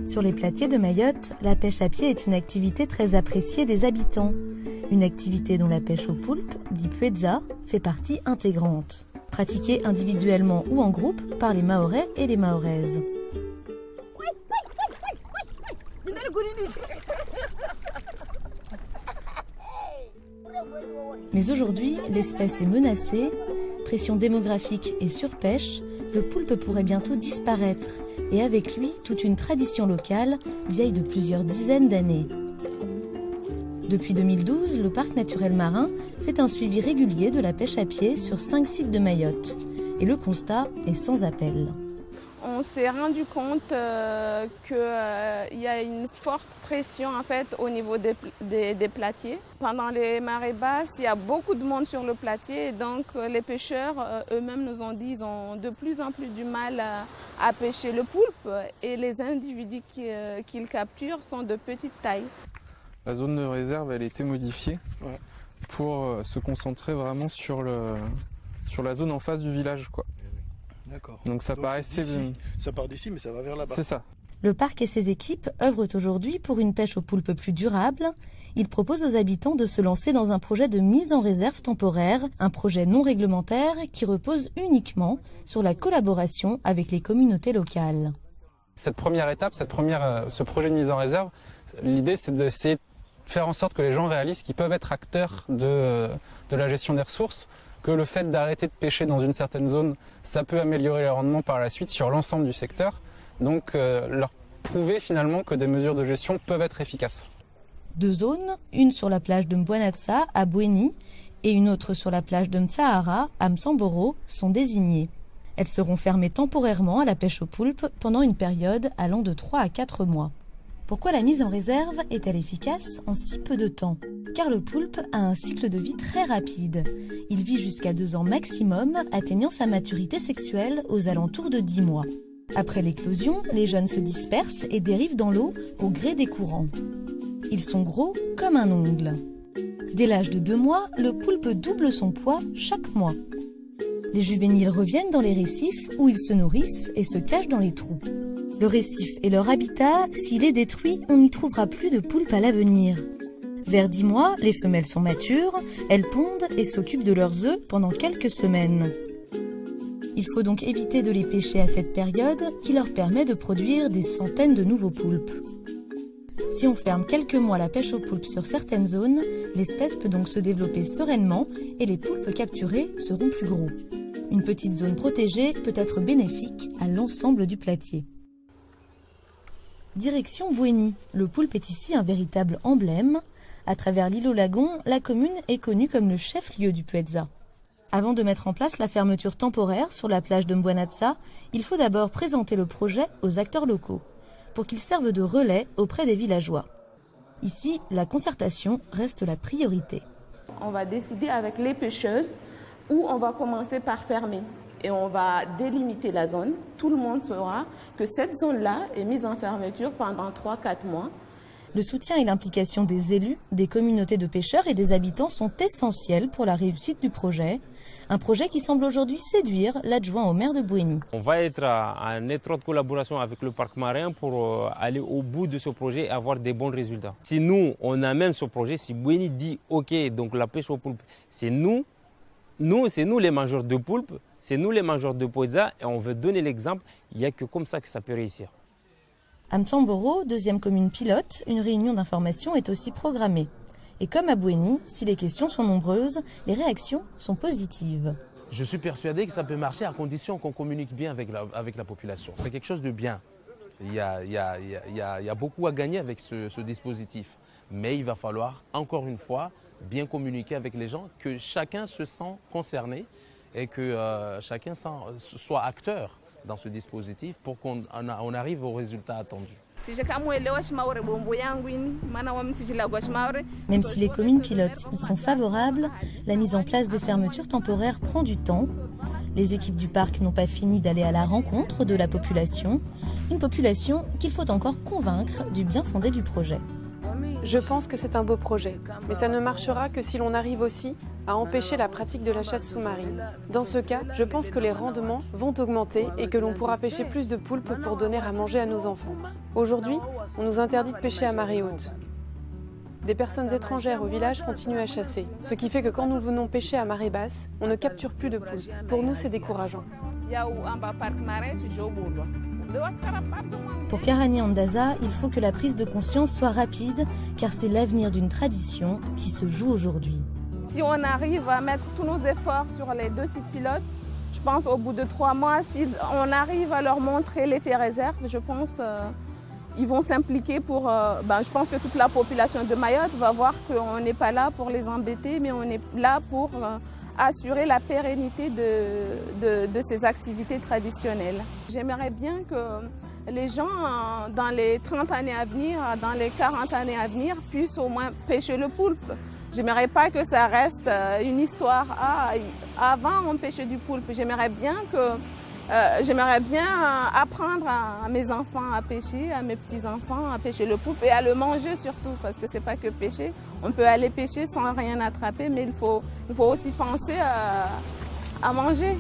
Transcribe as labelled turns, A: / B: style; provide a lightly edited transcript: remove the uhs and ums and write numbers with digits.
A: Sur les platiers de Mayotte, la pêche à pied est une activité très appréciée des habitants. Une activité dont la pêche au poulpe, dit pueza, fait partie intégrante. Pratiquée individuellement ou en groupe par les Mahorais et les Mahoraises. Mais aujourd'hui, l'espèce est menacée, pression démographique et surpêche, le poulpe pourrait bientôt disparaître, et avec lui toute une tradition locale, vieille de plusieurs dizaines d'années. Depuis 2012, le parc naturel marin fait un suivi régulier de la pêche à pied sur 5 sites de Mayotte. Et le constat est sans appel.
B: On s'est rendu compte qu'il y a une forte pression en fait, au niveau des platiers. Pendant les marées basses, il y a beaucoup de monde sur le platier. Donc les pêcheurs eux-mêmes nous ont dit qu'ils ont de plus en plus du mal à pêcher le poulpe. Et les individus qu'ils capturent sont de petite taille.
C: La zone de réserve elle a été modifiée pour se concentrer vraiment sur la zone en face du village, quoi.
D: D'accord.
C: Donc ça paraissait...
D: Ça part d'ici, mais ça va vers là-bas.
C: C'est ça.
A: Le parc et ses équipes œuvrent aujourd'hui pour une pêche au poulpe plus durable. Ils proposent aux habitants de se lancer dans un projet de mise en réserve temporaire, un projet non réglementaire qui repose uniquement sur la collaboration avec les communautés locales.
C: Cette première étape, ce projet de mise en réserve, l'idée c'est d'essayer de faire en sorte que les gens réalisent qu'ils peuvent être acteurs de la gestion des ressources, que le fait d'arrêter de pêcher dans une certaine zone, ça peut améliorer les rendements par la suite sur l'ensemble du secteur. Donc leur prouver finalement que des mesures de gestion peuvent être efficaces.
A: 2 zones, une sur la plage de Mbouanatsa à Bouéni et une autre sur la plage de Mtsahara à Msamboro sont désignées. Elles seront fermées temporairement à la pêche au poulpe pendant une période allant de 3 à 4 mois. Pourquoi la mise en réserve est-elle efficace en si peu de temps? Car le poulpe a un cycle de vie très rapide. Il vit jusqu'à 2 ans maximum, atteignant sa maturité sexuelle aux alentours de 10 mois. Après l'éclosion, les jeunes se dispersent et dérivent dans l'eau au gré des courants. Ils sont gros comme un ongle. Dès l'âge de 2 mois, le poulpe double son poids chaque mois. Les juvéniles reviennent dans les récifs où ils se nourrissent et se cachent dans les trous. Le récif est leur habitat, s'il est détruit, on n'y trouvera plus de poulpe à l'avenir. Vers 10 mois, les femelles sont matures, elles pondent et s'occupent de leurs œufs pendant quelques semaines. Il faut donc éviter de les pêcher à cette période qui leur permet de produire des centaines de nouveaux poulpes. Si on ferme quelques mois la pêche au poulpe sur certaines zones, l'espèce peut donc se développer sereinement et les poulpes capturés seront plus gros. Une petite zone protégée peut être bénéfique à l'ensemble du platier. Direction Bouéni. Le poulpe est ici un véritable emblème. À travers l'île au lagon, la commune est connue comme le chef-lieu du pueza. Avant de mettre en place la fermeture temporaire sur la plage de Mbouanatsa, il faut d'abord présenter le projet aux acteurs locaux, pour qu'ils servent de relais auprès des villageois. Ici, la concertation reste la priorité.
B: On va décider avec les pêcheuses où on va commencer par fermer. Et on va délimiter la zone. Tout le monde saura que cette zone-là est mise en fermeture pendant 3-4 mois.
A: Le soutien et l'implication des élus, des communautés de pêcheurs et des habitants sont essentiels pour la réussite du projet. Un projet qui semble aujourd'hui séduire l'adjoint au maire de Bouéni.
E: On va être en étroite collaboration avec le parc marin pour aller au bout de ce projet et avoir des bons résultats. Si nous, on amène ce projet, si Bouéni dit OK, donc la pêche au poulpe, c'est nous les mangeurs de poulpe, c'est nous les mangeurs de pueza et on veut donner l'exemple. Il n'y a que comme ça que ça peut réussir.
A: À Mtsamboro, deuxième commune pilote, une réunion d'information est aussi programmée. Et comme à Bouéni, si les questions sont nombreuses, les réactions sont positives.
F: Je suis persuadé que ça peut marcher à condition qu'on communique bien avec la population. C'est quelque chose de bien. Il y a beaucoup à gagner avec ce dispositif. Mais il va falloir, encore une fois, bien communiquer avec les gens, que chacun se sent concerné et que chacun soit acteur dans ce dispositif pour qu'on arrive au résultat attendu.
A: Même si les communes pilotes y sont favorables, la mise en place des fermetures temporaires prend du temps. Les équipes du parc n'ont pas fini d'aller à la rencontre de la population, une population qu'il faut encore convaincre du bien fondé du projet.
G: Je pense que c'est un beau projet, mais ça ne marchera que si l'on arrive aussi à empêcher la pratique de la chasse sous-marine. Dans ce cas, je pense que les rendements vont augmenter et que l'on pourra pêcher plus de poulpes pour donner à manger à nos enfants. Aujourd'hui, on nous interdit de pêcher à marée haute. Des personnes étrangères au village continuent à chasser, ce qui fait que quand nous venons pêcher à marée basse, on ne capture plus de poulpes. Pour nous, c'est décourageant.
A: Pour Karani Andaza, il faut que la prise de conscience soit rapide, car c'est l'avenir d'une tradition qui se joue aujourd'hui.
B: Si on arrive à mettre tous nos efforts sur les 2 sites pilotes, je pense au bout de 3 mois, si on arrive à leur montrer l'effet réserve, je pense ils vont s'impliquer pour... je pense que toute la population de Mayotte va voir qu'on n'est pas là pour les embêter, mais on est là pour assurer la pérennité de ces activités traditionnelles. J'aimerais bien que les gens, dans les 30 années à venir, dans les 40 années à venir, puissent au moins pêcher le poulpe. J'aimerais pas que ça reste une histoire. Avant on pêchait du poulpe. J'aimerais bien apprendre à mes enfants à pêcher, à mes petits-enfants à pêcher le poulpe et à le manger surtout, parce que c'est pas que pêcher. On peut aller pêcher sans rien attraper, mais il faut aussi penser à manger.